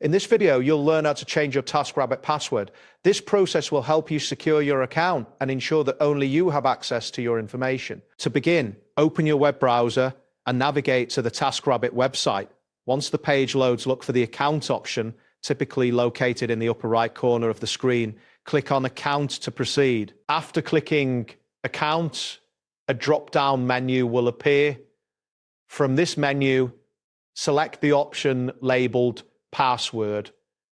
In this video, you'll learn how to change your Taskrabbit password. This process will help you secure your account and ensure that only you have access to your information. To begin, open your web browser and navigate to the Taskrabbit website. Once the page loads, look for the account option, typically located in the upper right corner of the screen. Click on Account to proceed. After clicking Account, a drop-down menu will appear. From this menu, select the option labeled Password.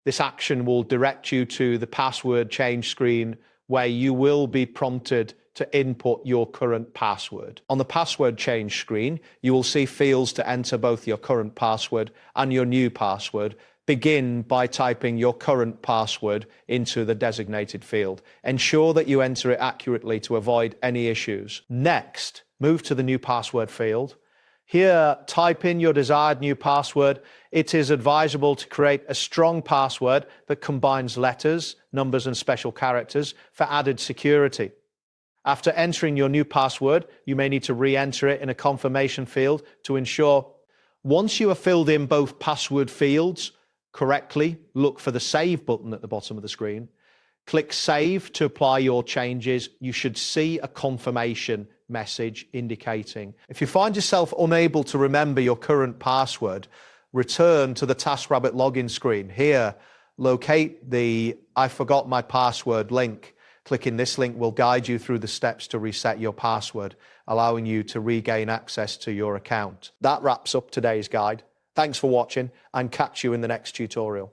This action will direct you to the password change screen where you will be prompted to input your current password. On the password change screen, you will see fields to enter both your current password and your new password. Begin by typing your current password into the designated field. Ensure that you enter it accurately to avoid any issues. Next, move to the new password field. Here, type in your desired new password. It is advisable to create a strong password that combines letters, numbers, and special characters for added security. After entering your new password, you may need to re-enter it in a confirmation field to ensure. Once you have filled in both password fields correctly, look for the Save button at the bottom of the screen. Click Save to apply your changes. You should see a confirmation message indicating. If you find yourself unable to remember your current password, return to the Taskrabbit login screen. Here, locate the I forgot my password link. Clicking this link will guide you through the steps to reset your password, allowing you to regain access to your account. That wraps up today's guide. Thanks for watching and catch you in the next tutorial.